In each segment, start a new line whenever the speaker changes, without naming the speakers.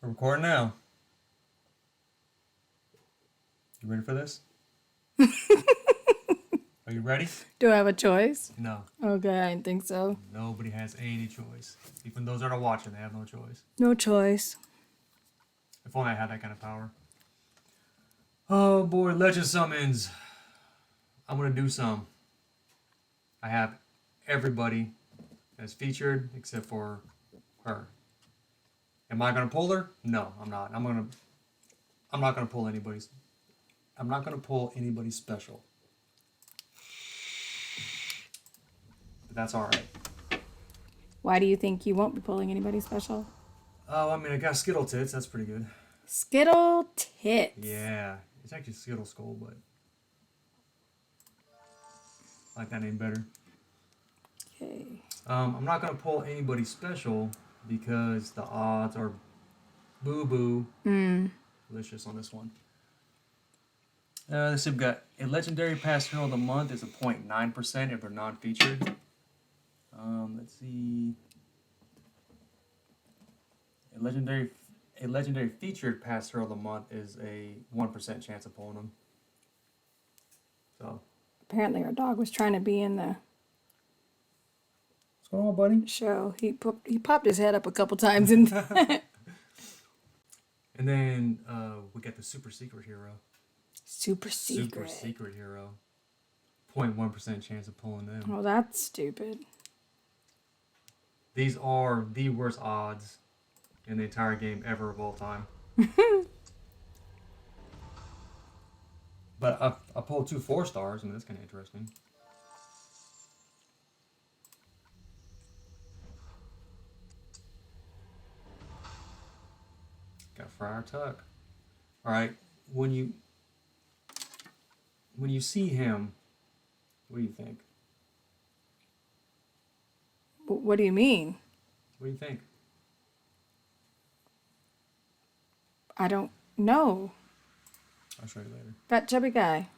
We're recording now. You ready for this? Are you ready?
Do I have a choice?
No.
Okay, I didn't think so.
Nobody has any choice. Even those that are watching, they have no choice.
No choice.
If only I had that kind of power. Oh boy, Legend Summons. I'm gonna do some. I have everybody that's featured except for her. Am I gonna pull her? No, I'm not. I'm not gonna pull anybody's. I'm not gonna pull anybody special. But that's all right.
Why do you think you won't be pulling anybody special?
Oh, I mean, I got Skittle Tits. That's pretty good.
Skittle Tits.
Yeah, it's actually Skittle Skull, but I like that name better.
Okay.
I'm not gonna pull anybody special because the odds are boo-boo delicious on this one. This have got a legendary past hero of the month is a 0.9% if they're non-featured. Let's see. A legendary featured past hero of the month is a 1% chance of pulling them. So.
Apparently our dog was trying to be in the
What's going on, buddy?
show. He popped his head up a couple times and
And then we got the super secret hero.
Super secret
Hero. 0.1% chance of pulling them.
Oh, that's stupid.
These are the worst odds in the entire game ever of all time. But I pulled 2 4-stars. I mean, that's kind of interesting. Got Friar Tuck. All right, when you see him, what do you think?
What do you mean?
What do you think?
I don't know.
I'll show you later.
Fat chubby guy.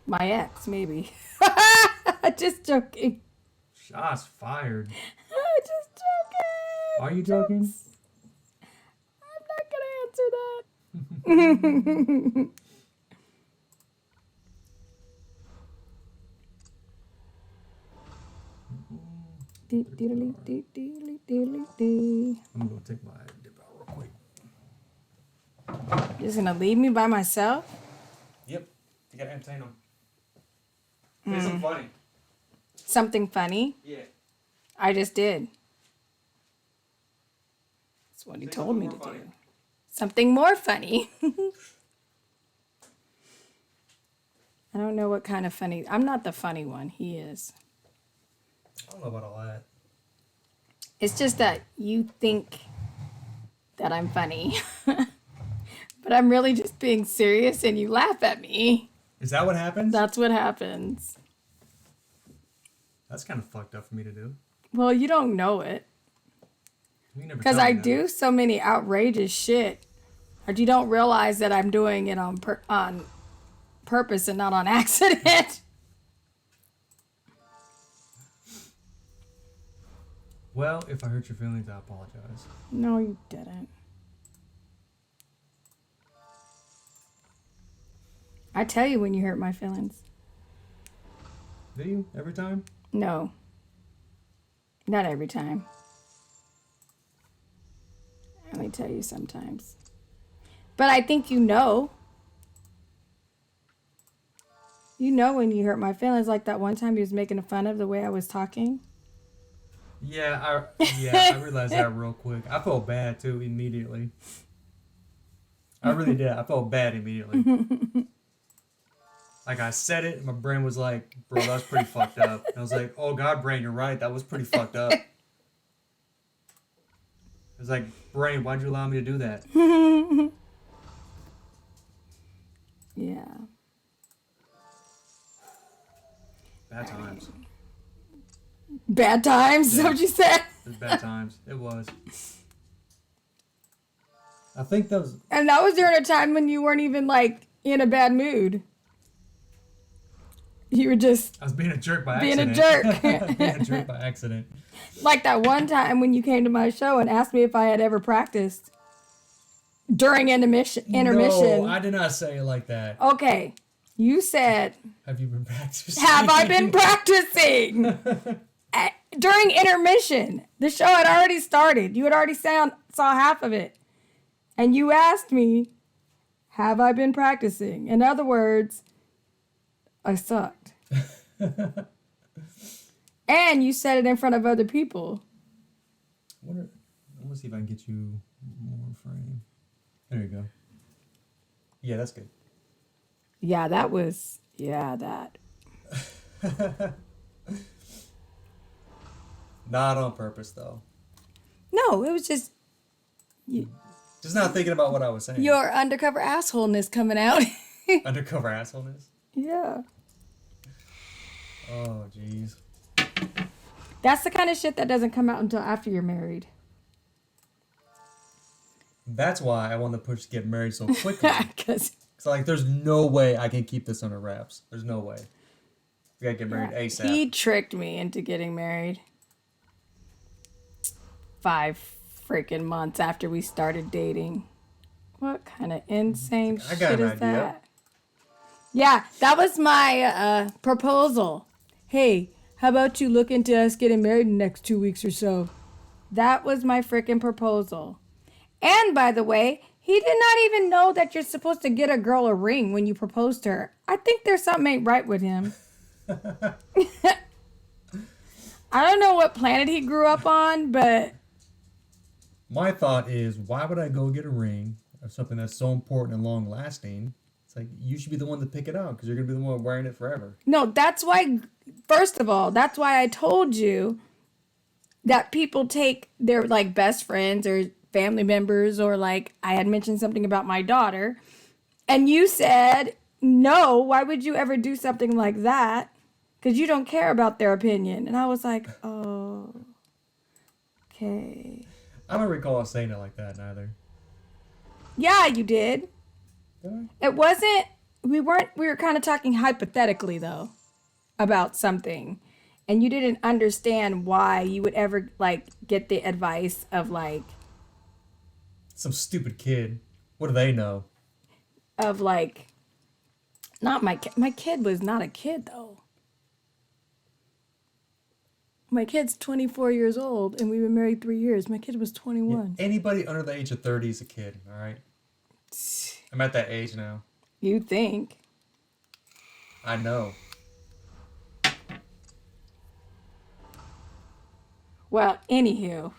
My ex, maybe. Just joking.
Shots fired.
Just joking.
Are you joking?
I'm not gonna answer that.
I'm gonna take my dip out real quick.
You're just gonna leave me by myself?
Yep. You gotta entertain them. Say something funny.
Something funny?
Yeah.
I just did. That's what he
Say
told me
something
to
more
do.
funny.
Something more funny. I don't know what kind of funny. I'm not the funny one. He is.
I don't know about all that.
It's just that you think that I'm funny. But I'm really just being serious and you laugh at me.
Is that what happens?
That's what happens.
That's kind of fucked up for me to do.
Well, you don't know it.
You never
Because
tell
I
me that.
do so many outrageous shit. But you don't realize that I'm doing it on purpose and not on accident.
Well, if I hurt your feelings, I apologize.
No, you didn't. I tell you when you hurt my feelings.
Do you? Every time?
No. Not every time. I only tell you sometimes. But I think you know. You know when you hurt my feelings, like that one time you was making fun of the way I was talking.
Yeah, I realized that real quick. I felt bad too immediately. I really did. I felt bad immediately. Like I said it, and my brain was like, "Bro, that's pretty fucked up." And I was like, "Oh God, brain, you're right. That was pretty fucked up." It was like, "Brain, why'd you allow me to do that?"
Yeah.
Bad times.
Bad times, is that what you said?
It was bad times. It was. I think those.
And that was during a time when you weren't even like in a bad mood. You were just
I was being a jerk by
being a
accident.
jerk.
Being a jerk by accident.
Like that one time when you came to my show and asked me if I had ever practiced during intermission.
No, I did not say it like that.
Okay. You said,
Have you been practicing?
have I been practicing? During intermission. The show had already started. You had already saw half of it. And you asked me, have I been practicing? In other words, I sucked. And you said it in front of other people.
I want to see if I can get you more frame. There you go. Yeah, that's good.
Yeah, that.
Not on purpose, though.
No, it was just
Just not thinking about what I was saying.
your undercover assholeness coming out.
Undercover assholeness?
Yeah.
Oh, jeez.
That's the kind of shit that doesn't come out until after you're married.
That's why I want to push to get married so quickly.
Because
So, like, there's no way I can keep this under wraps. There's no way. We gotta get married ASAP.
he tricked me into getting married 5 freaking months after we started dating. What kind of insane
I got
shit
an
is
idea.
that? Yeah, that was my proposal. Hey, how about you look into us getting married in the next 2 weeks or so? That was my freaking proposal. And by the way, he did not even know that you're supposed to get a girl a ring when you propose to her. I think there's something ain't right with him. I don't know what planet he grew up on, but
My thought is, why would I go get a ring of something that's so important and long lasting? It's like, you should be the one to pick it out because you're going to be the one wearing it forever.
no, that's why, first of all, that's why I told you that people take their like best friends or family members, or like I had mentioned something about my daughter, and you said, no, why would you ever do something like that? Because you don't care about their opinion. And I was like, oh, okay.
I don't recall us saying it like that, neither.
Yeah, you did.
Did I?
It wasn't, we were kind of talking hypothetically though about something. And you didn't understand why you would ever like get the advice of like,
Some stupid kid. What do they know?
not my kid was not a kid though. My kid's 24 years old and we've been married 3 years. My kid was 21.
Anybody under the age of 30 is a kid, all right? I'm at that age now.
You think?
I know.
Well, anywho,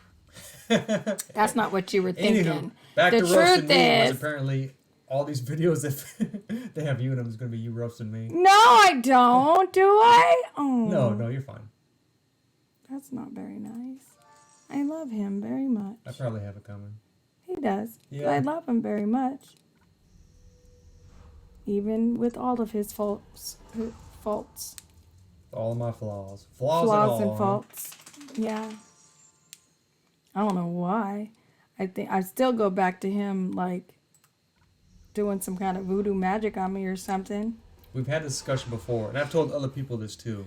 that's not what you were thinking.
Anywho, back
The
to roasting
truth
me was
is,
apparently all these videos that they have you in them is going to be you roasting me.
no, I don't. Do I? Oh,
No, you're fine.
that's not very nice. I love him very much.
I probably have it coming.
He does.
Yeah.
I love him very much. Even with all of his faults.
All of my flaws. Flaws
And faults. Yeah. I don't know why. I think I still go back to him like doing some kind of voodoo magic on me or something.
We've had this discussion before, and I've told other people this too.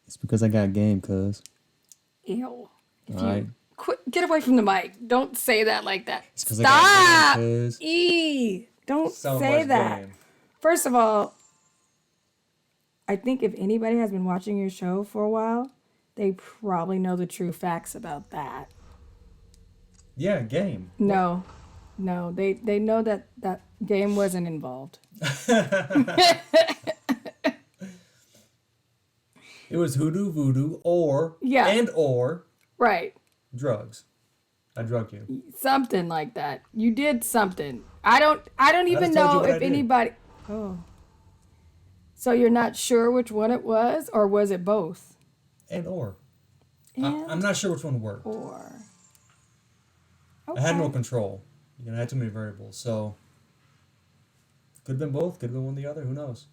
It's because I got game, cuz.
Ew. If
All right.
Quit, get away from the mic. Don't say that like that.
It's because I got
Stop.
game, cuz.
Don't
So
say
much
that.
game.
First of all, I think if anybody has been watching your show for a while, they probably know the true facts about that.
Yeah, game.
No, they know that game wasn't involved.
It was hoodoo, voodoo, or
Yeah.
or
Right.
drugs. I drugged you.
Something like that. You did something. I don't even
just told you
know
what I
if
did.
anybody. Oh. So you're not sure which one it was, or was it both?
And or.
And
I'm not sure which one worked.
or.
I had no
Okay.
control. I had too many variables. So, could have been both. Could have been one or the other. Who knows?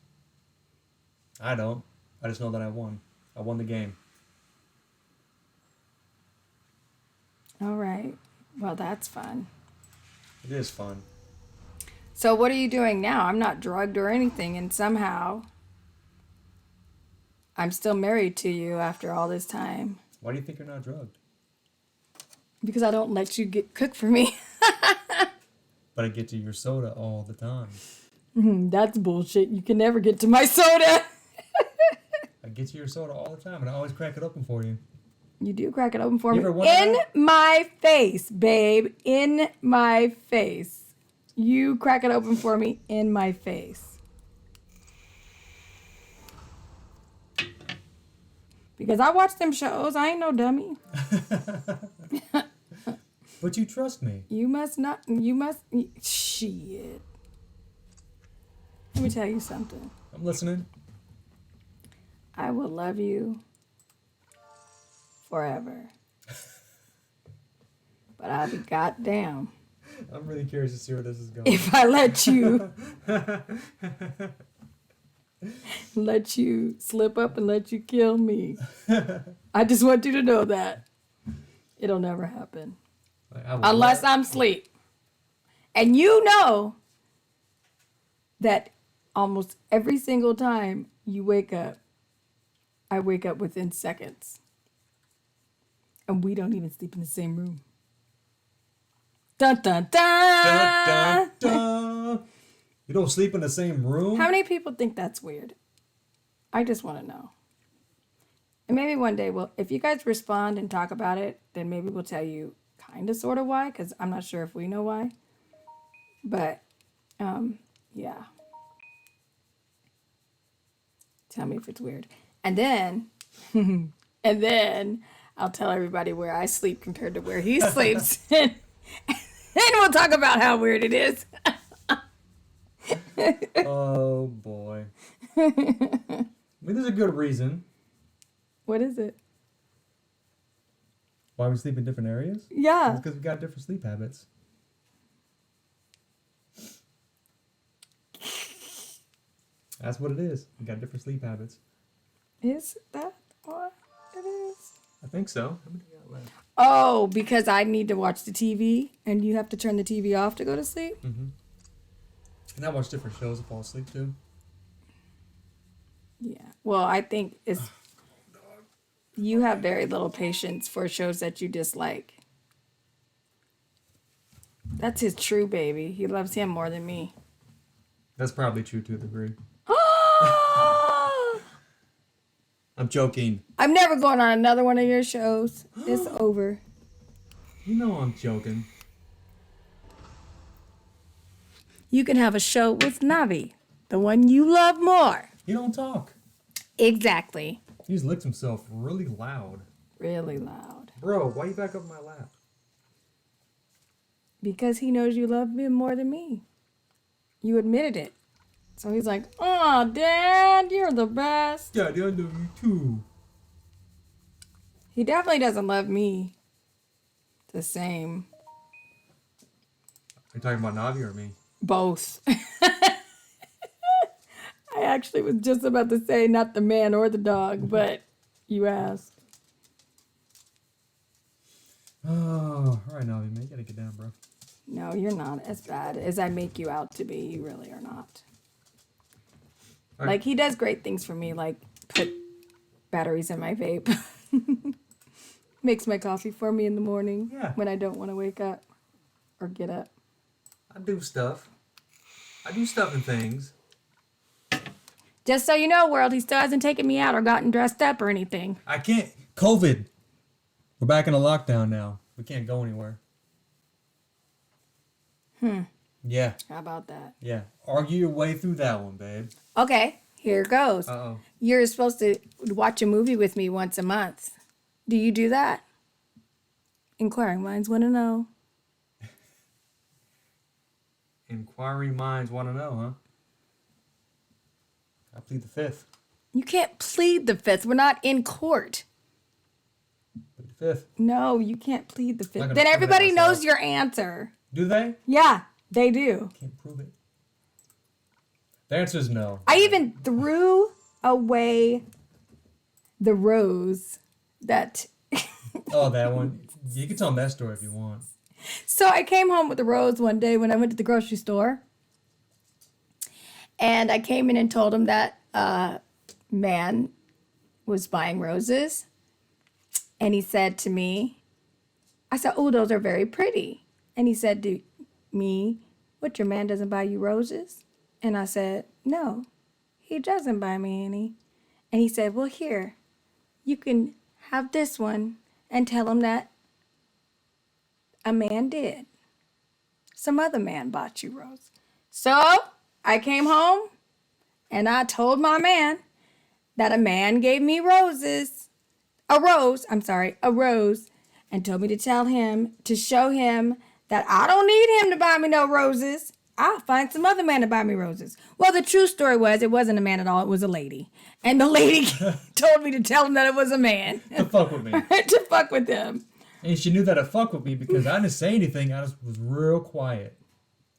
I don't. I just know that I won. I won the game.
All right. Well, that's fun.
It is fun.
So what are you doing now? I'm not drugged or anything, and somehow I'm still married to you after all this time.
Why do you think you're not drugged?
Because I don't let you cook for me.
But I get to your soda all the time.
That's bullshit. You can never get to my soda.
I get to your soda all the time, and I always crack it open for you.
You do crack it open for
You
me.
ever wonder
In
that?
my face, babe. In my face. You crack it open for me in my face. Because I watch them shows. I ain't no dummy.
But you trust me.
You must not. You must. Shit. Let me tell you something.
I'm listening.
I will love you forever. But I'll be goddamn
I'm really curious to see where this is going.
if I let you slip up and let you kill me. I just want you to know that it'll never happen unless I'm asleep. And you know that almost every single time you wake up, I wake up within seconds. And we don't even sleep in the same room. Dun dun dun!
Dun, dun, dun. You don't sleep in the same room?
How many people think that's weird? I just want to know. And maybe one day, if you guys respond and talk about it, then maybe we'll tell you kind of, sort of why, because I'm not sure if we know why. But, yeah. Tell me if it's weird. And then, I'll tell everybody where I sleep compared to where he sleeps. And we'll talk about how weird it is.
Oh, boy. I mean, there's a good reason.
What is it?
Why we sleep in different areas?
Yeah.
It's because we got different sleep habits. That's what it is. We got different sleep habits.
Is that what it is?
I think so. How many do you got left?
Oh, because I need to watch the TV and you have to turn the TV off to go to sleep?
Mm-hmm. And I watch different shows to fall asleep too.
Yeah. Well, I think you have very little patience for shows that you dislike. That's his true baby. He loves him more than me.
That's probably true to a degree. I'm joking.
I'm never going on another one of your shows. It's over.
You know I'm joking.
You can have a show with Navi, the one you love more.
He don't talk.
Exactly.
He just licks himself really loud.
Really loud.
Bro, why you back up in my lap?
Because he knows you love him more than me. You admitted it. So he's like, "Oh, Dad, you're the best."
Daddy, I know you too.
He definitely doesn't love me the same.
Are you talking about Navi or me?
Both. I actually was just about to say not the man or the dog, but you asked.
Oh, all right, Navi, man. You gotta get down, bro.
No, you're not as bad as I make you out to be. You really are not.
All right.
Like, he does great things for me, like put batteries in my vape. Makes my coffee for me in the morning when I don't want to wake up or get up.
I do stuff. I do stuff and things.
Just so you know, world, he still hasn't taken me out or gotten dressed up or anything.
I can't. COVID. We're back in a lockdown now. We can't go anywhere. Yeah.
How about that?
Yeah. Argue your way through that one, babe.
Okay, here goes.
Uh-oh.
You're supposed to watch a movie with me once a month. Do you do that? Inquiring minds want to know.
Inquiring minds want to know, huh? I plead the fifth.
You can't plead the fifth. We're not in court.
Plead the fifth.
No, you can't plead the
Not
fifth.
gonna
Then
prove it
everybody
myself.
knows your answer.
Do they?
Yeah, they do.
Can't prove it. The answer is no.
I even threw away the rose that...
Oh, that one. You can tell them that story if you want.
So I came home with the rose one day when I went to the grocery store. And I came in and told him that man was buying roses. And he said to me, I said, oh, those are very pretty. And he said to me, what, your man doesn't buy you roses? And I said, no, he doesn't buy me any. And he said, well, here, you can have this one and tell him that a man did. Some other man bought you roses. So I came home and I told my man that a man gave me a rose, and told me to tell him, to show him that I don't need him to buy me no roses. I'll find some other man to buy me roses. Well, the true story was it wasn't a man at all. It was a lady. And the lady told me to tell him that it was a man.
To fuck with me.
To fuck with him.
And she knew that to fuck with me because I didn't say anything. I just was real quiet.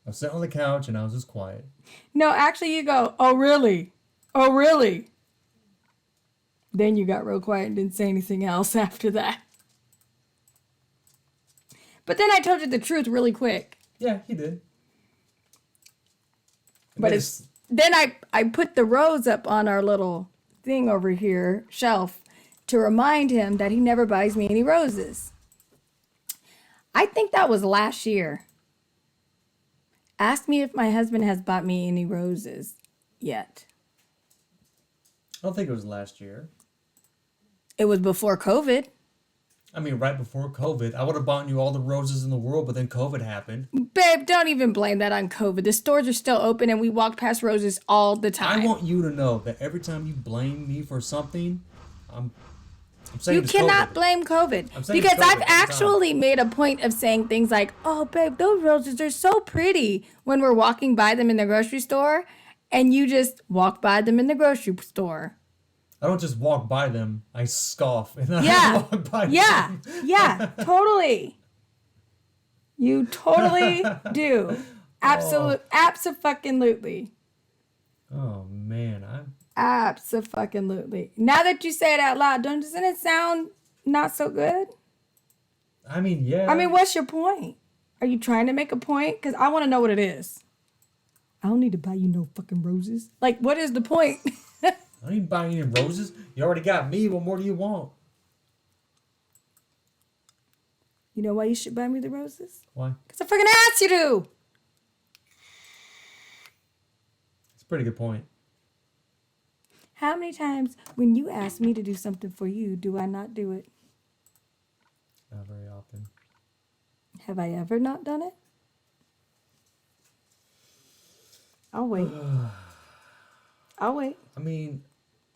I was sitting on the couch and I was just quiet.
No, actually you go, oh, really? Oh, really? Then you got real quiet and didn't say anything else after that. But then I told you the truth really quick.
Yeah, he did.
But then I put the rose up on our little thing over here, shelf, to remind him that he never buys me any roses. I think that was last year. Ask me if my husband has bought me any roses yet.
I don't think it was last year.
It was before COVID.
I mean, right before COVID. I would have bought you all the roses in the world, but then COVID happened.
Babe, don't even blame that on COVID. The stores are still open and we walk past roses all the time.
I want you to know that every time you blame me for something, I'm saying
you
it's
cannot
COVID.
blame COVID.
I'm saying
Because
it's COVID
I've
every time.
actually made a point of saying things like, oh, babe, those roses are so pretty when we're walking by them in the grocery store. And you just walk by them in the grocery store.
I don't just walk by them. I scoff and then I
Yeah.
walk by
Yeah.
them.
Yeah. Totally. You totally do. Abso-fucking-lutely.
Oh, man.
Abso-fucking-lutely. Now that you say it out loud, doesn't it sound not so good?
I mean, yeah.
I mean, what's your point? Are you trying to make a point? Because I want to know what it is. I don't need to buy you no fucking roses. Like, what is the point?
I ain't buying any roses. You already got me. What more do you want?
You know why you should buy me the roses?
Why?
Because I fucking asked you to.
It's a pretty good point.
How many times when you ask me to do something for you, do I not do it?
Not very often.
Have I ever not done it? I'll wait. I'll wait.
I mean,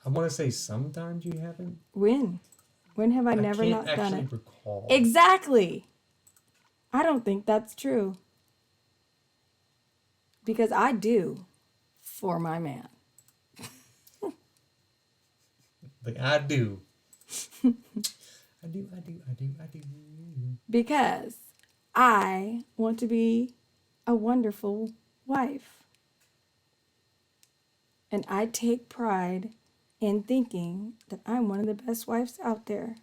I want to say sometimes you haven't.
When? When have I never
can't
not done
actually
it?
recall.
Exactly. I don't think that's true. Because I do for my man.
Like, I do. I do.
Because I want to be a wonderful wife. And I take pride in thinking that I'm one of the best wives out there.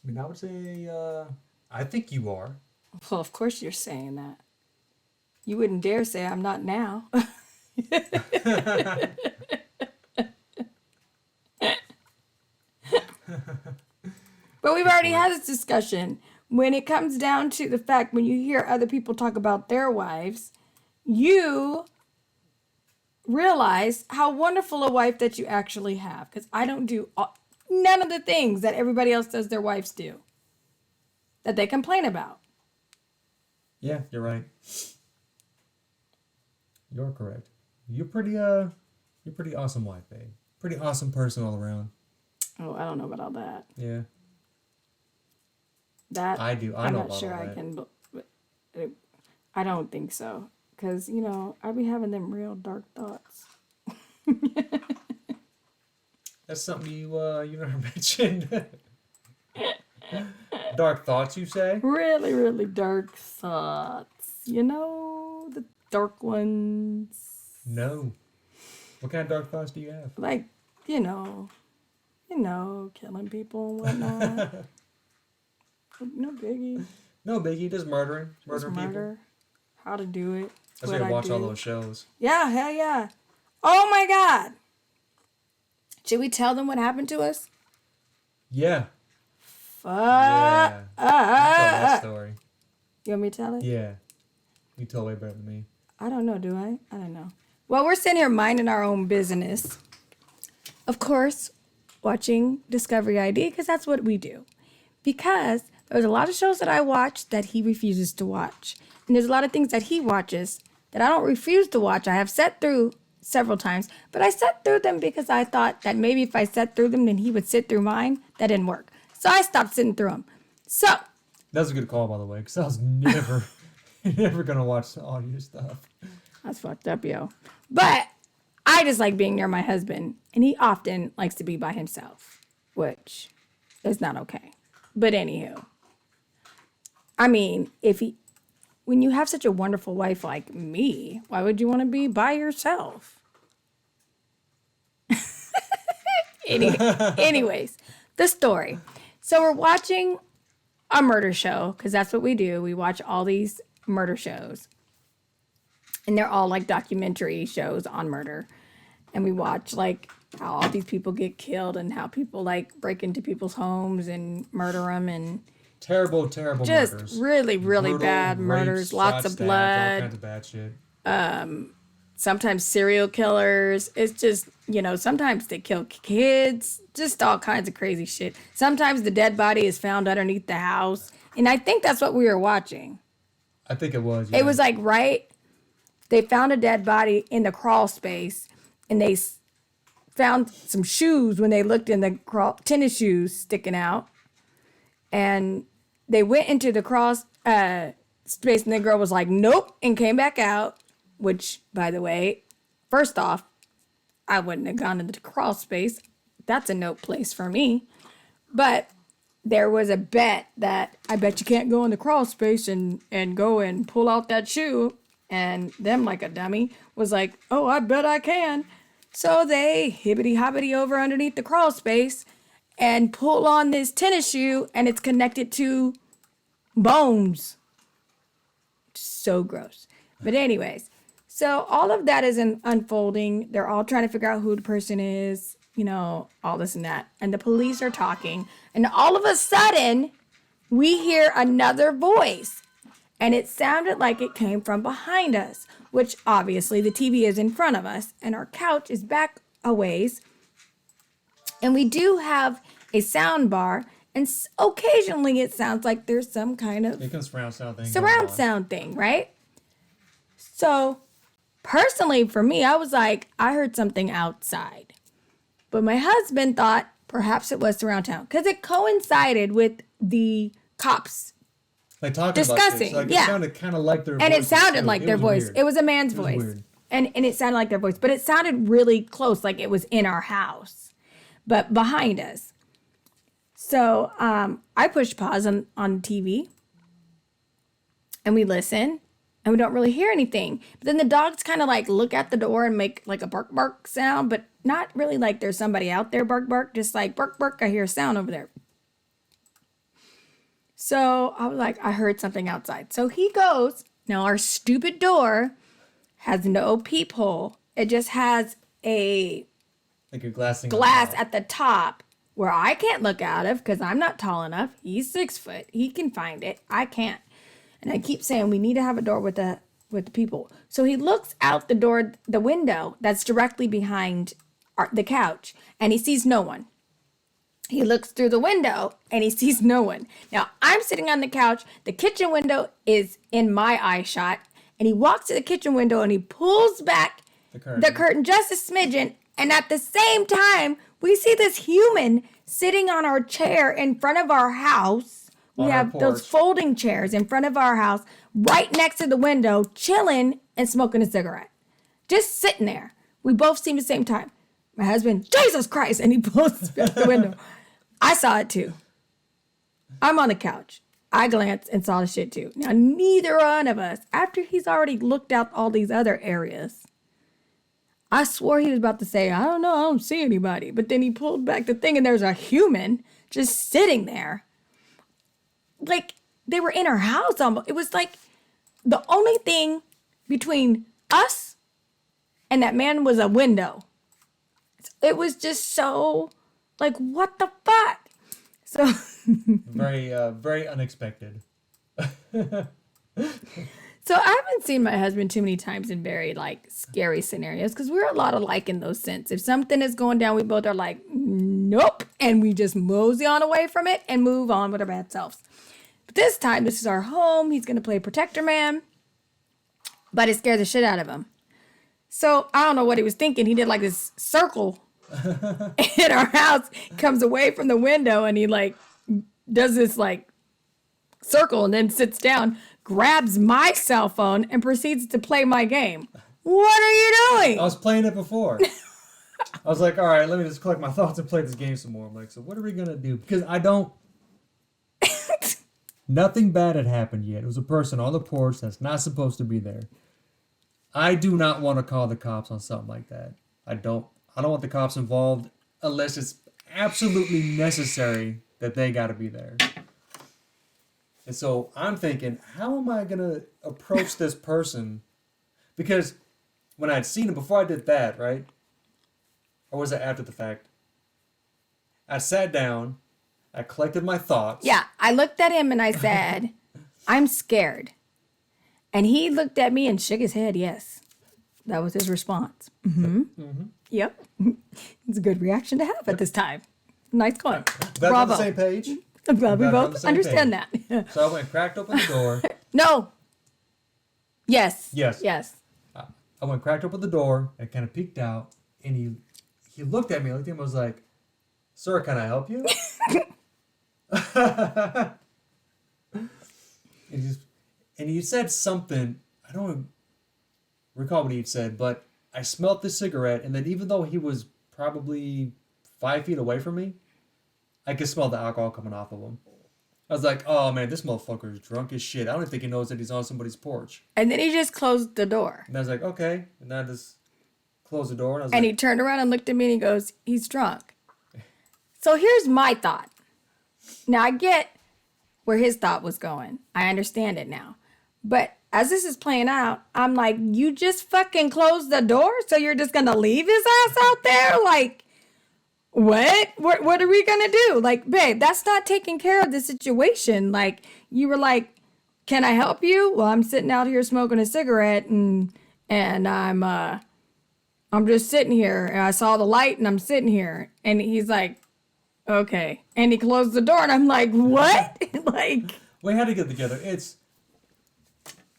I mean, I would say, I think you are.
Well, of course you're saying that. You wouldn't dare say I'm not now. But we've already had this discussion. When it comes down to the fact, when you hear other people talk about their wives, you realize how wonderful a wife that you actually have. Because I don't do none of the things that everybody else does their wives do. That they complain about.
Yeah, you're right. You're correct. You're pretty awesome wife, babe. Pretty awesome person all around.
Oh, I don't know about all that.
Yeah.
That
I do.
I'm
know
not
about
sure
all
I
that.
can. I don't think so. Because, you know, I be having them real dark thoughts.
That's something you never mentioned. Dark thoughts, you say?
Really, really dark thoughts. You know, the dark ones.
No. What kind of dark thoughts do you have?
Like, you know, killing people and whatnot. No biggie.
No biggie, just murdering.
Just
Murdering
murder.
people.
How to do it.
That's why I watch all those shows.
Yeah, hell yeah. Oh my God. Should we tell them what happened to us?
Yeah.
Fuck.
Yeah. You tell that story.
You want me to tell it?
Yeah. You told way better than me.
I don't know, do I? I don't know. Well, we're sitting here minding our own business. Of course, watching Discovery ID, because that's what we do. Because there's a lot of shows that I watch that he refuses to watch. And there's a lot of things that he watches that I don't refuse to watch. I have sat through several times, but I sat through them because I thought that maybe if I sat through them, then he would sit through mine. That didn't work. So I stopped sitting through them. So.
That's a good call, by the way, because I was never going to watch all your stuff.
That's fucked up, yo. But I just like being near my husband, and he often likes to be by himself, which is not okay. But anywho, I mean, when you have such a wonderful wife like me, why would you want to be by yourself? Anyways, the story. So we're watching a murder show, because that's what we do. We watch all these murder shows. And they're all like documentary shows on murder. And we watch like how all these people get killed and how people like break into people's homes and murder them, and
terrible
just
murders.
really
Brutal
bad murders,
rapes,
lots
shot,
of
stabs,
blood,
all kinds of bad shit.
sometimes serial killers. It's just, sometimes they kill kids, just all kinds of crazy shit. Sometimes the dead body is found underneath the house. And I think that's what we were watching.
I think it was. Yeah.
It was like they found a dead body in the crawl space, and they found some shoes when they looked in the tennis shoes sticking out. And they went into the crawl space, and the girl was like, nope, and came back out, which, by the way, first off, I wouldn't have gone into the crawl space. That's a nope place for me. But there was a bet that I bet you can't go in the crawl space and go and pull out that shoe. And them, like a dummy, was like, oh, I bet I can. So they hibbity-hobbity over underneath the crawl space and pull on this tennis shoe, and it's connected to bones. So gross. But anyways, so all of that is unfolding. They're all trying to figure out who the person is, all this and that. And the police are talking. And all of a sudden, we hear another voice. And it sounded like it came from behind us, which obviously the TV is in front of us and our couch is back a ways. And we do have a sound bar, and occasionally it sounds like there's some kind of surround sound thing, right? So personally for me, I was like, I heard something outside. But my husband thought perhaps it was surround sound because it coincided with the cops
like talking
discussing,
about this. Like,
yeah.
It sounded kind of like their voice.
And it sounded like their voice.
Weird.
It was a man's voice.
Weird.
And it sounded like their voice. But it sounded really close, like it was in our house. But behind us. So I pushed pause on TV. And we listen. And we don't really hear anything. But then the dogs kind of like look at the door and make like a bark bark sound. But not really like there's somebody out there bark bark. Just like bark bark, I hear a sound over there. So I was like, I heard something outside. So he goes. Now our stupid door has no peephole. It just has a
glass
at the top where I can't look out of because I'm not tall enough. He's 6 foot. He can find it. I can't. And I keep saying we need to have a door with the people. So he looks out the window that's directly behind the couch, and he sees no one. He looks through the window and he sees no one. Now, I'm sitting on the couch. The kitchen window is in my eye shot. And he walks to the kitchen window and he pulls back the curtain just a smidgen. And at the same time, we see this human sitting on our chair in front of our house. We have those folding chairs in front of our house, right next to the window, chilling and smoking a cigarette. Just sitting there. We both see him at the same time. My husband, Jesus Christ, and he pulls back the window. I saw it too. I'm on the couch. I glanced and saw the shit too. Now, neither one of us, after he's already looked out all these other areas, I swore he was about to say, I don't know, I don't see anybody. But then he pulled back the thing and there's a human just sitting there. Like they were in our house almost. It was like the only thing between us and that man was a window. It was just so, like, what the fuck? So,
very unexpected.
so I haven't seen my husband too many times in very, like, scary scenarios because we're a lot alike in those sense. If something is going down, we both are like, nope. And we just mosey on away from it and move on with our bad selves. But this time, this is our home. He's going to play Protector Man. But it scared the shit out of him. So I don't know what he was thinking. He did like this circle in our house, comes away from the window, and he like does this like circle and then sits down, grabs my cell phone, and proceeds to play my game. What are you doing?
I was playing it before. I was like, all right, let me just collect my thoughts and play this game some more. I'm like, so what are we going to do? Because I don't... Nothing bad had happened yet. It was a person on the porch that's not supposed to be there. I do not want to call the cops on something like that. I don't want the cops involved unless it's absolutely necessary that they got to be there. And so I'm thinking, how am I going to approach this person? Because when I'd seen him before I did that, right? Or was it after the fact? I sat down, I collected my thoughts.
Yeah, I looked at him and I said, I'm scared. And he looked at me and shook his head, yes. That was his response. Mm-hmm. Mm-hmm. Yep. It's a good reaction to have at this time. Nice going.
Back
Bravo.
on the same page.
I'm glad we
Back on the
both
same
understand
page.
that.
So I went and cracked open the door.
No. Yes.
Yes.
Yes.
I went and cracked open the door and kind of peeked out. And he looked at me. I looked at him and was like, sir, can I help you? and he said something. I don't recall what he said, but I smelled the cigarette. And then even though he was probably 5 feet away from me, I could smell the alcohol coming off of him. I was like, oh man, this motherfucker is drunk as shit. I don't think he knows that he's on somebody's porch.
And then he just closed the door.
And I was like, okay. And I just closed the door. And I was
And
like,
he turned around and looked at me and he goes, he's drunk. So here's my thought. Now I get where his thought was going. I understand it now. But as this is playing out, I'm like, you just fucking closed the door? So you're just going to leave his ass out there? Like, what? What are we going to do? Like, babe, that's not taking care of the situation. Like, you were like, can I help you? Well, I'm sitting out here smoking a cigarette and I'm just sitting here and I saw the light and I'm sitting here. And he's like, okay. And he closed the door and I'm like, what? Like,
we had to get together. Here's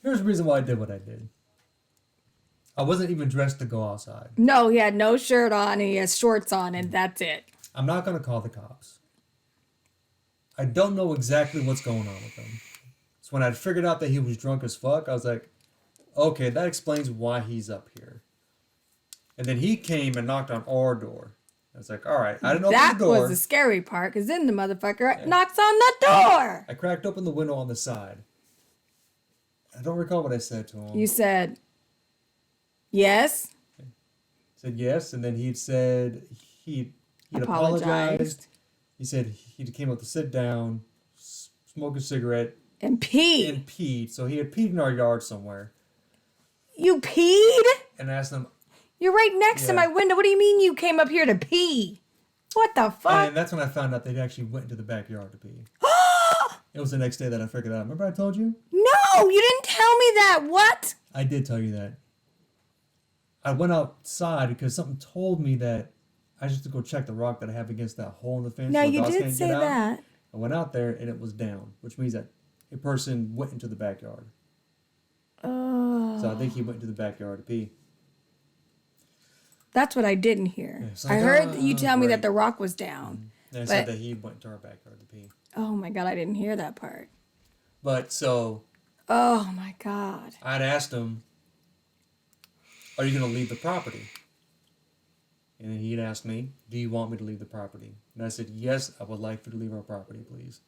the reason why I did what I did. I wasn't even dressed to go outside.
no, he had no shirt on and he has shorts on and that's it.
I'm not going to call the cops. I don't know exactly what's going on with him. So when I figured out that he was drunk as fuck, I was like, okay, that explains why he's up here. And then he came and knocked on our door. I was like, all right, I didn't open
That
the door.
was the scary part because then the motherfucker knocks on the door.
I cracked open the window on the side. I don't recall what I said to him.
You said, yes.
I said yes, and then he'd said he'd apologized. He said he came up to sit down, smoke a cigarette,
And pee.
and peed. So he had peed in our yard somewhere.
You peed?
And I asked him,
You're right next to
Yeah.
my window. What do you mean you came up here to pee? What the fuck?
and that's when I found out they actually went into the backyard to pee. It was the next day that I figured out. Remember I told you?
No, you didn't tell me that. What?
I did tell you that. I went outside because something told me that I just had to go check the rock that I have against that hole in the fence.
No,
where
you
dogs
did
can't
say
get out.
that.
I went out there and it was down, which means that a person went into the backyard.
Oh.
So I think he went into the backyard to pee.
That's what I didn't hear.
Yeah, so
I
I
heard
got-
you tell me
right.
that the rock was down.
And I said
But-
that he went to our backyard to pee.
Oh my God, I didn't hear that part.
But so
Oh my God.
I'd asked him, are you going to leave the property? And then he'd asked me, do you want me to leave the property? And I said, yes, I would like for you to leave our property, please.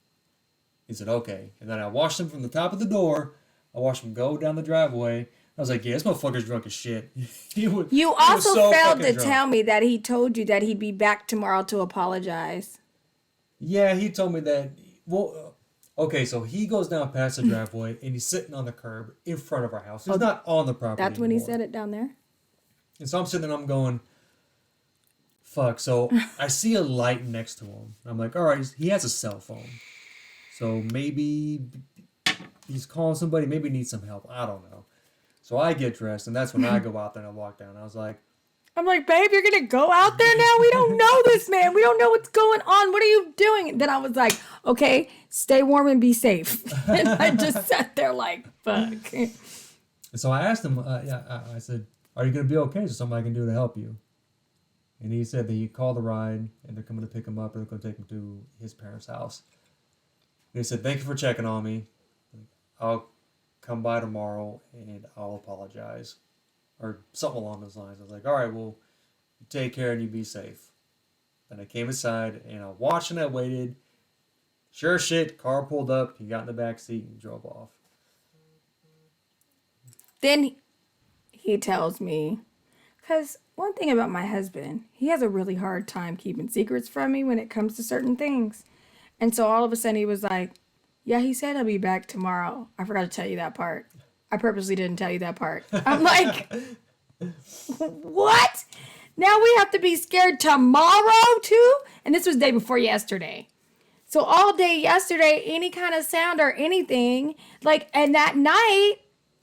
He said, okay. And then I watched him from the top of the door. I watched him go down the driveway. I was like, yeah, this motherfucker's drunk as shit.
You
he was
also
so
failed
fucking
to
drunk.
tell me that he told you that he'd be back tomorrow to apologize.
Yeah, he told me that. Well, okay, so he goes down past the driveway and he's sitting on the curb in front of our house. He's not on the property
That's when he
anymore.
said it down there?
And so I'm sitting there and I'm going, fuck. So I see a light next to him. I'm like, all right, he has a cell phone. So maybe he's calling somebody, maybe needs some help. I don't know. So I get dressed, and that's when I go out there and I walk down. I was like,
I'm like, babe, you're going to go out there now? We don't know this man. We don't know what's going on. What are you doing? And then I was like, okay, stay warm and be safe. And I just sat there like, fuck.
so I asked him, I said, are you going to be okay? Is there something I can do to help you? And he said that he called a ride, and they're coming to pick him up, and they're going to take him to his parents' house. And he said, thank you for checking on me. I'll come by tomorrow, and I'll apologize. Or something along those lines. I was like, all right, well, you take care and you be safe. Then I came inside, and I watched and I waited. Sure as shit, car pulled up, he got in the back seat and drove off.
Then he tells me, because one thing about my husband, he has a really hard time keeping secrets from me when it comes to certain things. And so all of a sudden he was like, yeah, he said he'll be back tomorrow. I forgot to tell you that part. I purposely didn't tell you that part. I'm like, what? Now we have to be scared tomorrow too? And this was day before yesterday. So all day yesterday, any kind of sound or anything, like, and that night,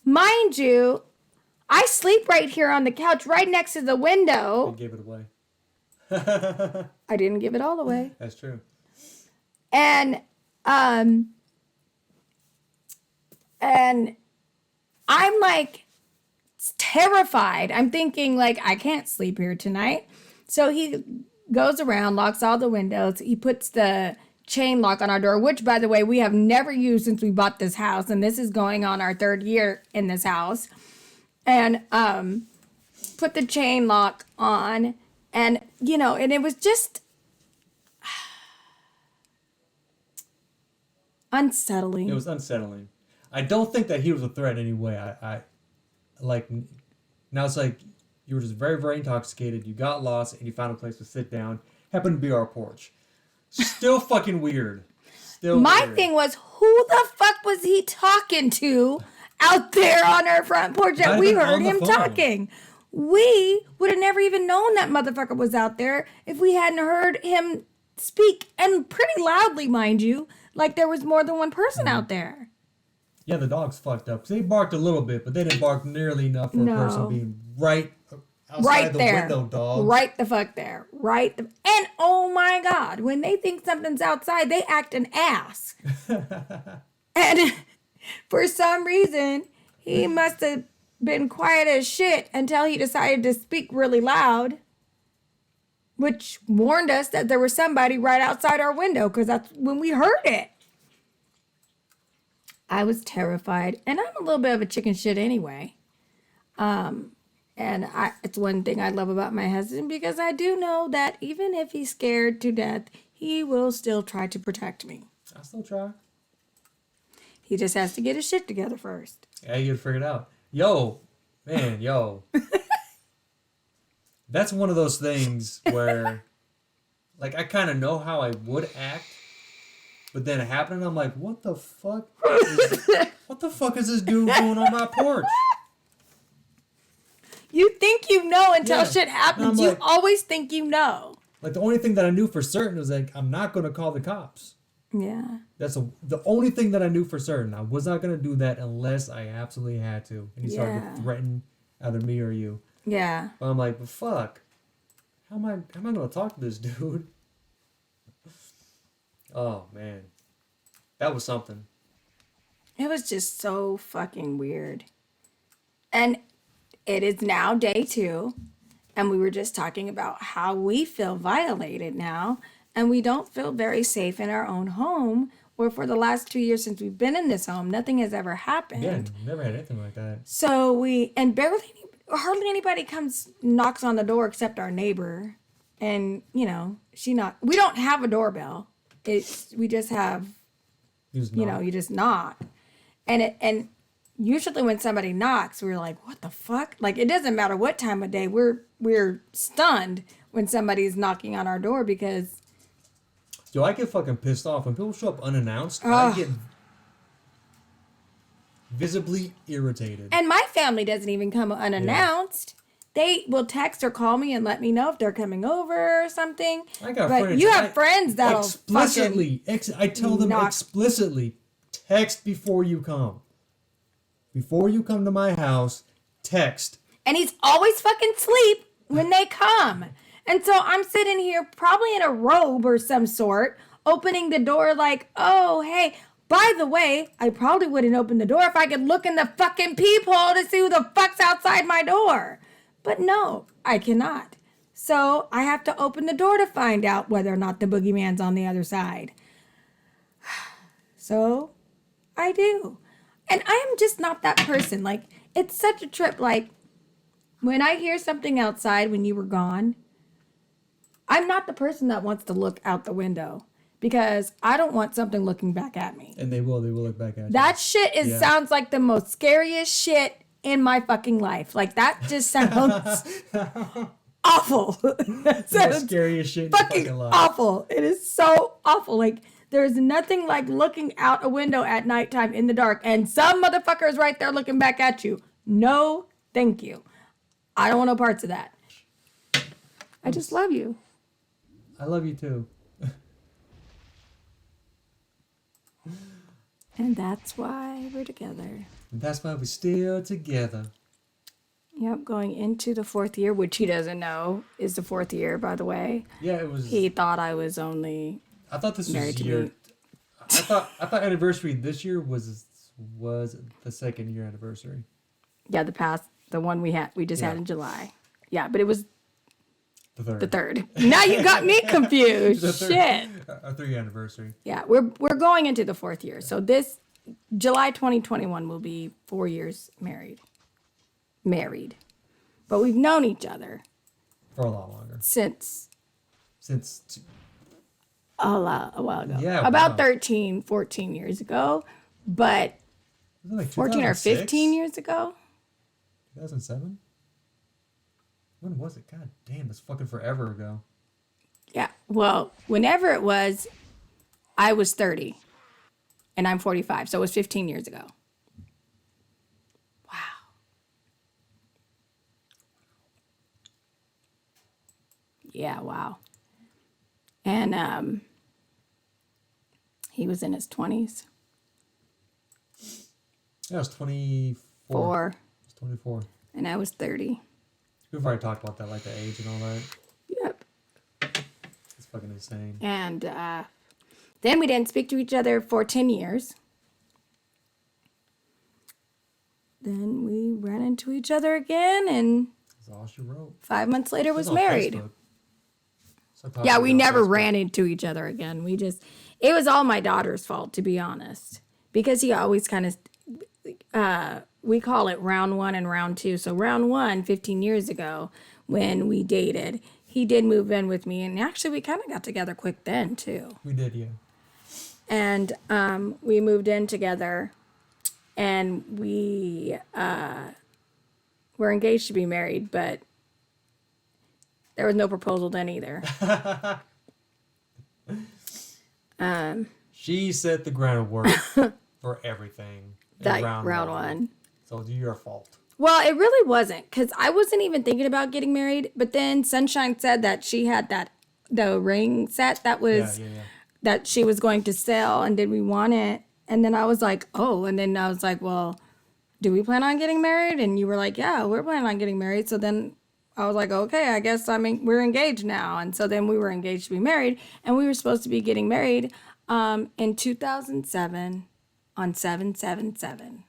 mind you, I sleep right here on the couch right next to the window.
He gave it away.
I didn't give it all away.
That's true.
And I'm like terrified. I'm thinking like, I can't sleep here tonight. So he goes around, locks all the windows. He puts the chain lock on our door, which by the way, we have never used since we bought this house. And this is going on our 3rd year in this house. And put the chain lock on, and you know, and it was just unsettling.
It was unsettling. I don't think that he was a threat anyway. I like, now it's like you were just very, very intoxicated. You got lost and you found a place to sit down. Happened to be our porch. Still fucking weird. Still
My
weird.
thing was, who the fuck was he talking to out there on our front porch that
Might
we
have been
heard
on the
him
phone.
talking? We would have never even known that motherfucker was out there if we hadn't heard him speak, and pretty loudly, mind you, like there was more than one person out there.
Yeah, the dog's fucked up. 'Cause they barked a little bit, but they didn't bark nearly enough for
No.
a person being right outside
Right
the
there.
window, dog.
Right the fuck there. And oh my God, when they think something's outside, they act an ass. And for some reason, he must have been quiet as shit until he decided to speak really loud, which warned us that there was somebody right outside our window, because that's when we heard it. I was terrified, and I'm a little bit of a chicken shit anyway. And it's one thing I love about my husband, because I do know that even if he's scared to death, he will still try to protect me.
I still try.
He just has to get his shit together first.
Yeah, you gotta figure it out. Yo, man, yo. That's one of those things where, like, I kind of know how I would act, but then it happened, and I'm like, what the fuck? What the fuck is this dude doing on my porch?
You think you know until
Yeah.
shit happens.
And I'm
You
like-
always think you know.
Like, the only thing that I knew for certain was, like, I'm not gonna call the cops.
Yeah.
That's the only thing that I knew for certain. I was not gonna do that unless I absolutely had to. And he started
Yeah.
to threaten either me or you.
Yeah.
But I'm like, but fuck. How am I gonna talk to this dude? Oh man. That was something.
It was just so fucking weird. And it is now day 2. And we were just talking about how we feel violated now. And we don't feel very safe in our own home. Where for the last 2 years since we've been in this home, nothing has ever happened.
Yeah, never had anything like that.
So hardly anybody knocks on the door except our neighbor. And, you know, we don't have a doorbell. We just have,
He was
you know, you just knock. And usually when somebody knocks, we're like, what the fuck? Like, it doesn't matter what time of day. We're stunned when somebody's knocking on our door, because
Yo, I get fucking pissed off when people show up unannounced. I
Ugh.
get visibly irritated.
and my family doesn't even come unannounced. they will text or call me and let me know if they're coming over or something.
I got
but
friends.
you have friends that'll
explicitly. I tell them
not-
explicitly, text before you come. Before you come to my house, text.
and he's always fucking sleep when they come. And so I'm sitting here probably in a robe or some sort, opening the door like, oh, hey, by the way, I probably wouldn't open the door if I could look in the fucking peephole to see who the fuck's outside my door. But no, I cannot. So I have to open the door to find out whether or not the boogeyman's on the other side. So I do. And I am just not that person. Like, it's such a trip. Like, when I hear something outside when you were gone, I'm not the person that wants to look out the window because I don't want something looking back at me.
And they will look back at you.
That shit sounds like the most scariest shit in my fucking life. Like, that just sounds awful. That
the
sounds
scariest shit in your
fucking
fucking life.
awful. It is so awful. Like, there's nothing like looking out a window at nighttime in the dark and some motherfucker is right there looking back at you. No, thank you. I don't want no parts of that. I just love you.
I love you too.
And that's why we're together.
And that's why we're still together.
Yep, going into the 4th year, which he doesn't know is the 4th year, by the way.
Yeah, it was.
He thought I was only
I thought this
married
was
to
year.
me.
I thought anniversary this year was the 2nd year anniversary.
Yeah, the one we just had in July. Yeah, but it was
The 3rd.
the 3rd. Now you got me confused.
The 3rd.
Shit.
Our 3-year anniversary.
Yeah, we're going into the 4th year. So this July 2021 will be 4 years married. But we've known each other
For a lot longer.
since
Since.
a while ago.
Yeah,
About
wow.
13, 14 years ago. But
Was it like
14 or
2006?
15 years ago?
2007? When was it? God damn, it's fucking forever ago.
Yeah. Well, whenever it was, I was 30 and I'm 45. So it was 15 years ago. Wow. Yeah, wow. And he was in his 20s.
Yeah, I was 24.
Four.
I was 24.
And I was 30.
We've already talked about that, like the age and all that.
Yep.
It's fucking insane.
And then we didn't speak to each other for 10 years. Then we ran into each other again, and
That's all she wrote.
5 months later was
It's on
married.
Facebook. So I
Yeah,
talked
we
to her on
never
Facebook.
ran into each other again. It was all my daughter's fault, to be honest. Because he always kind of, we call it round 1 and round 2. So round 1, 15 years ago, when we dated, he did move in with me. And actually, we kind of got together quick then, too.
We did, yeah.
And we moved in together. And we were engaged to be married, but there was no proposal then either.
She set the groundwork for everything. in
That round 1.
So it's your fault.
Well, it really wasn't, because I wasn't even thinking about getting married. But then Sunshine said that she had the ring set that was
Yeah.
that she was going to sell, and did we want it? And then I was like, oh, and then I was like, well, do we plan on getting married? And you were like, yeah, we're planning on getting married. So then I was like, okay, I guess we're engaged now. And so then we were engaged to be married, and we were supposed to be getting married in 2007 on 7/7/7.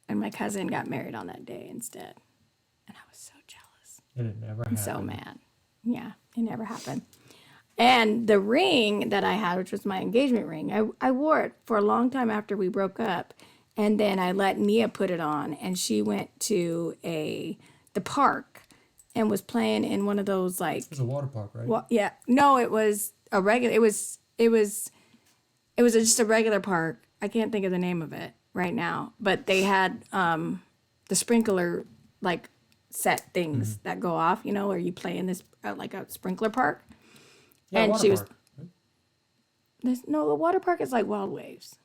And my cousin got married on that day instead. And I was so jealous.
And it never happened.
So mad. Yeah, it never happened. And the ring that I had, which was my engagement ring, I wore it for a long time after we broke up. And then I let Nia put it on, and she went to the park and was playing in one of those like,
It was a water park, right?
well, yeah, no, it was a regular, it was just a regular park. I can't think of the name of it right now, but they had the sprinkler like set things that go off, where you play in this like a sprinkler park.
Yeah,
and
water
she was
park, right?
no, the water park is like Wild Waves.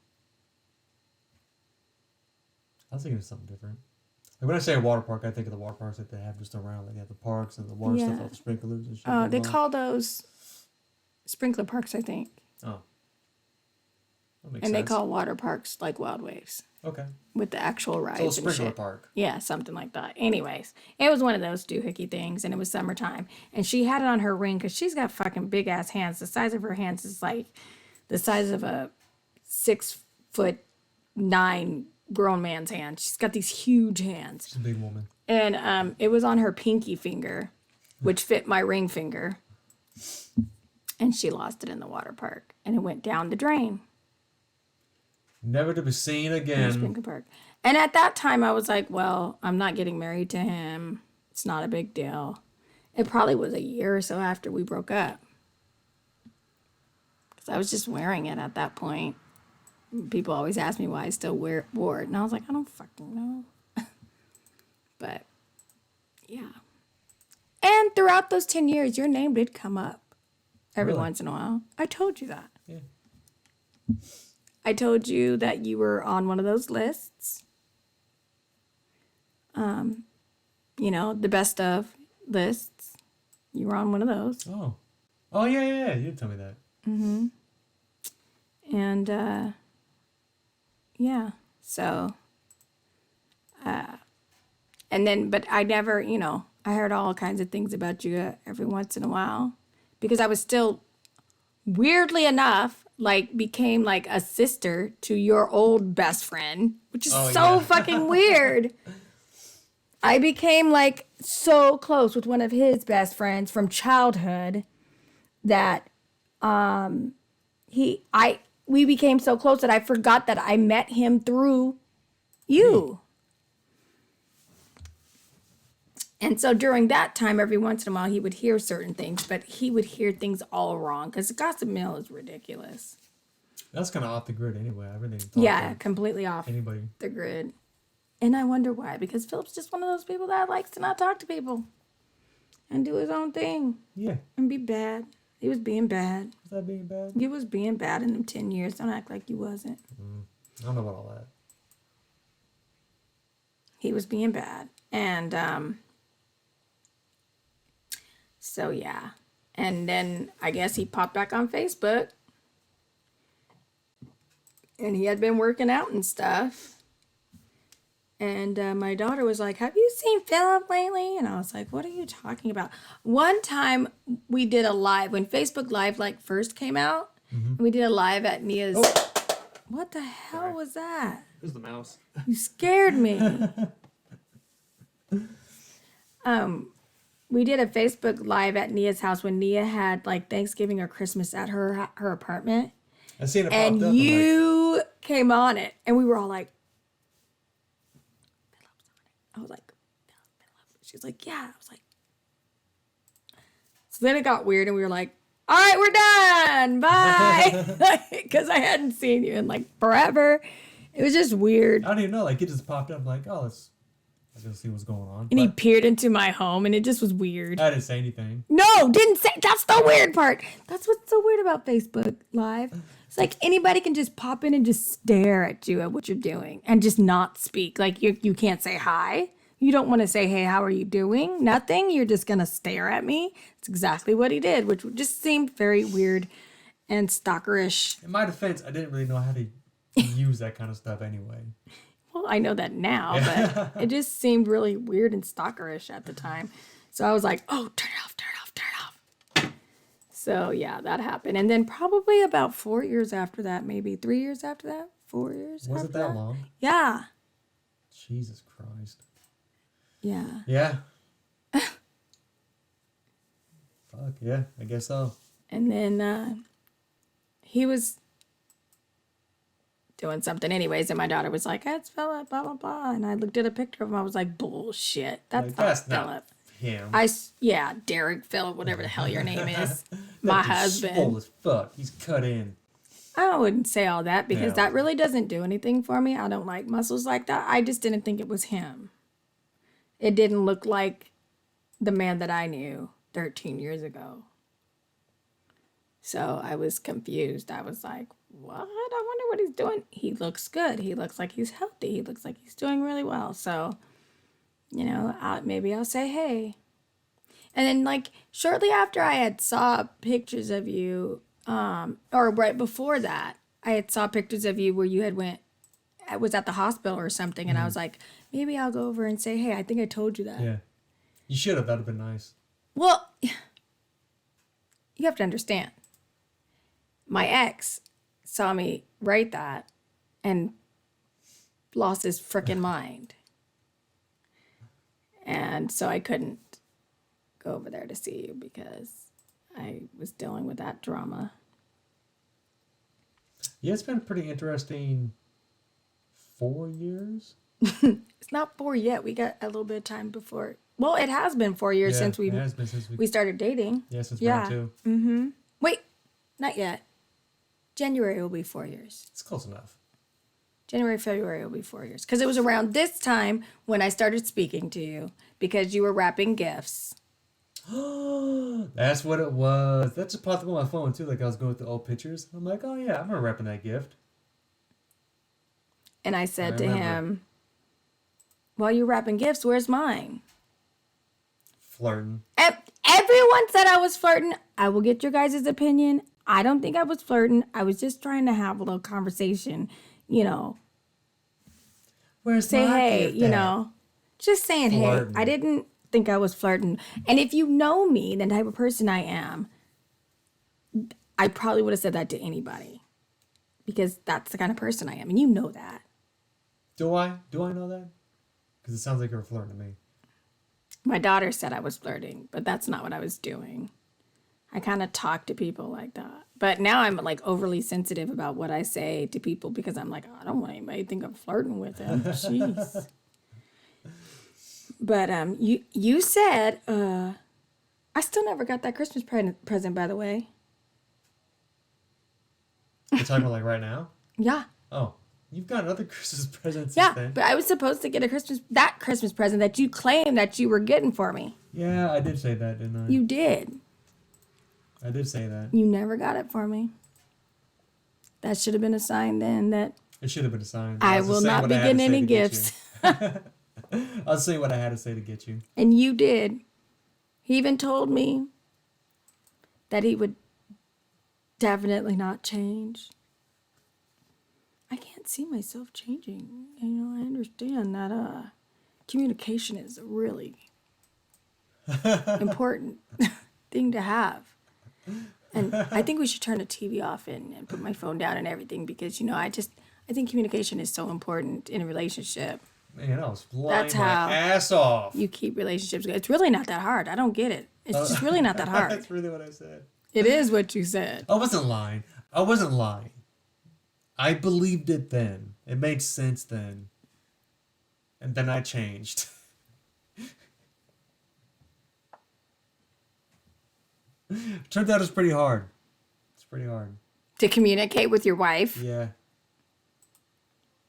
I was thinking of something different. Like when I say a water park, I think of the water parks that they have just around. Like they have the parks and the water stuff,
Yeah.
all the sprinklers and shit.
Oh, they
going on.
call those sprinkler parks, I think.
Oh. That makes
And they
sense.
call water parks like Wild Waves
Okay.
with the actual rides
So a
and
sprinkler
shit.
park.
Yeah, something like that. Anyways, it was one of those doohickey things, and it was summertime. And she had it on her ring because she's got fucking big ass hands. The size of her hands is like the size of a 6'9" grown man's hand. She's got these huge hands.
She's a big woman.
And it was on her pinky finger, which fit my ring finger. And she lost it in the water park, and it went down the drain.
Never to be seen
In
again.
Sprinkler Park. And at that time, I was like, well, I'm not getting married to him. It's not a big deal. It probably was a year or so after we broke up. Because I was just wearing it at that point. People always ask me why I still wore it. And I was like, I don't fucking know. But, yeah. And throughout those 10 years, your name did come up every
Really?
once in a while. I told you that.
Yeah.
I told you that you were on one of those lists. You know, the best of lists. You were on one of those.
Oh. Oh yeah. You did tell me that.
And, yeah. So, and then, but I never, you know, I heard all kinds of things about you every once in a while. Because I was still, weirdly enough, like became like a sister to your old best friend, which is
Oh,
so
yeah.
fucking weird. I became like so close with one of his best friends from childhood that we became so close that I forgot that I met him through you. And so during that time, every once in a while, he would hear certain things, but he would hear things all wrong because the gossip mill is ridiculous.
That's kind of off the grid anyway. I really didn't talk
Yeah,
to
completely off
anybody.
the grid. And I wonder why, because Philip's just one of those people that likes to not talk to people and do his own thing
Yeah.
and be bad. He was being bad.
Was that being bad?
You was being bad in them 10 years. Don't act like you wasn't.
I don't know about all that.
He was being bad. And so, yeah. And then I guess he popped back on Facebook. And he had been working out and stuff. And my daughter was like, have you seen Philip lately? And I was like, what are you talking about? One time we did a live, when Facebook Live like first came out, we did a live at Nia's.
Oh.
What the hell was that?
It was the mouse.
You scared me. We did a Facebook Live at Nia's house when Nia had like Thanksgiving or Christmas at her apartment.
I seen it popped
And
up.
you came on it. And we were all like, Philip's on it. I was like, Philip. She's like, yeah. I was like, so then it got weird and we were like, all right, we're done. Bye. Because I hadn't seen you in like forever. It was just weird.
I don't even know. Like it just popped up. Like, oh, let's see what's going on.
And he
But
peered into my home and it just was weird.
I didn't say anything.
No, didn't say. That's the weird part. That's what's so weird about Facebook Live. It's like anybody can just pop in and just stare at you at what you're doing and just not speak. Like you can't say hi. You don't want to say, hey, how are you doing? Nothing. You're just going to stare at me. It's exactly what he did, which just seemed very weird and stalkerish.
In my defense, I didn't really know how to use that kind of stuff anyway.
Well, I know that now, but it just seemed really weird and stalkerish at the time. So I was like, oh, turn it off, turn it off, turn it off. So yeah, that happened. And then probably about 4 years after that, maybe 3 years after that, 4 years
Was
after
it that long?
Yeah.
Jesus Christ.
Yeah.
Yeah. Fuck yeah, I guess so.
And then he was doing something anyways, and my daughter was like, that's Philip, blah, blah, blah. And I looked at a picture of him. I was like, bullshit. That's
Like,
not
that's
Philip.
not him.
Yeah, Derig, Philip, whatever the hell your name is. My
That dude's swole
husband.
as fuck. He's cut in.
I wouldn't say all that because
Yeah.
that really doesn't do anything for me. I don't like muscles like that. I just didn't think it was him. It didn't look like the man that I knew 13 years ago. So I was confused. I was like, what? I wonder what he's doing. He looks good. He looks like he's healthy. He looks like he's doing really well. So You know, maybe I'll say hey. And then, like, shortly after I had saw pictures of you, or right before that, I had saw pictures of you where you had I was at the hospital or something, and I was like, maybe I'll go over and say, hey, I think I told you that.
Yeah. You should have. That'd have been nice.
Well, you have to understand. My ex saw me write that and lost his frickin' mind. And so I couldn't go over there to see you because I was dealing with that drama.
Yeah, it's been pretty interesting 4 years.
It's not 4 yet. We got a little bit of time before. Well, it has been 4 years
Yeah,
since
it has been since
we started dating.
Yeah, since
Yeah.
round 2.
Wait, not yet. January will be 4 years.
It's close enough.
January, February will be 4 years. Because it was around this time when I started speaking to you because you were wrapping gifts.
That's what it was. That just popped up on my phone too. Like I was going with the old pictures. I'm like, oh yeah, I remember wrapping that gift.
And I said
I
to
remember.
him, while you're wrapping gifts, where's mine?
Flirting.
Everyone said I was flirting. I will get your guys' opinion. I don't think I was flirting. I was just trying to have a little conversation, you know.
Where's
Say
my
hey,
gift
you
at?
know. Just saying
Flirting.
hey. I didn't think I was flirting. And if you know me, the type of person I am, I probably would have said that to anybody. Because that's the kind of person I am. And you know that.
Do I? Do I know that? Because it sounds like you're flirting to me.
My daughter said I was flirting, but that's not what I was doing. I kind of talk to people like that. But now I'm like overly sensitive about what I say to people because I'm like, I don't want anybody to think I'm flirting with them. Jeez. But you said I still never got that Christmas present, by the way.
You're talking about like right now?
Yeah.
Oh, you've got other Christmas presents
Yeah,
since then.
but I was supposed to get that Christmas present that you claimed that you were getting for me.
Yeah, I did say that, didn't I?
You did.
I did say that.
You never got it for me. That should have been a sign then that
It should have been a sign.
I
was
will
just saying
not
what
be
I had to
getting
say
any
to get you.
gifts.
I was saying what I had to say to get you.
And you did. He even told me that he would definitely not change. I can't see myself changing. You know, I understand that communication is a really important thing to have. And I think we should turn the TV off and put my phone down and everything because, you know, I think communication is so important in a relationship.
Man, I was flying
That's
my
how
ass off.
You keep relationships going. It's really not that hard. I don't get it. It's just really not that hard.
That's really what I said.
It is what you said.
I wasn't lying. I believed it then. It made sense then. And then I changed. Turned out it's pretty hard. It's pretty hard.
To communicate with your wife.
Yeah.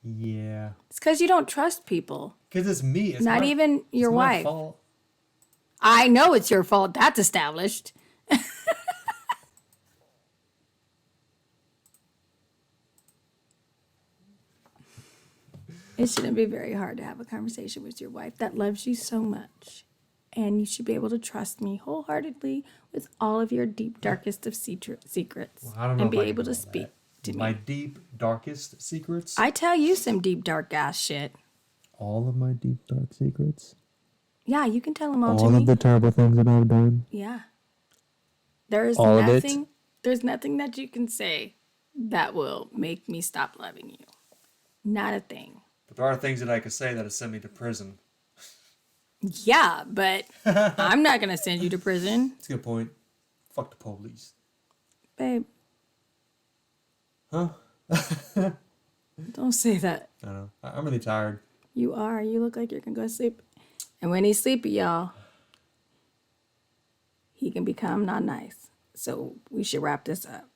Yeah.
It's because you don't trust people.
Because it's me. It's
Not even your
it's
wife.
My fault.
I know it's your fault. That's established. It shouldn't be very hard to have a conversation with your wife that loves you so much. And you should be able to trust me wholeheartedly with all of your deep, darkest of secrets.
Well, I don't know
and
if
be
I can
able
do
to
all
speak
that.
to
My
me.
deep, darkest secrets.
I tell you some deep, dark ass shit.
All of my deep, dark secrets.
Yeah, you can tell them all to
All
me.
of the terrible things that I've done.
Yeah. There is
All of it?
nothing. There's nothing that you can say that will make me stop loving you. Not a thing.
But there are things that I could say that have sent me to prison.
Yeah, but I'm not gonna send you to prison,
That's a good point. Fuck the police.
babe.
Huh?
Don't say that.
I don't know. I'm really tired.
You are. You look like you're gonna go to sleep. And when he's sleepy, y'all, he can become not nice. So we should wrap this up.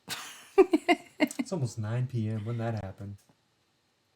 It's almost 9 p.m. When that happened.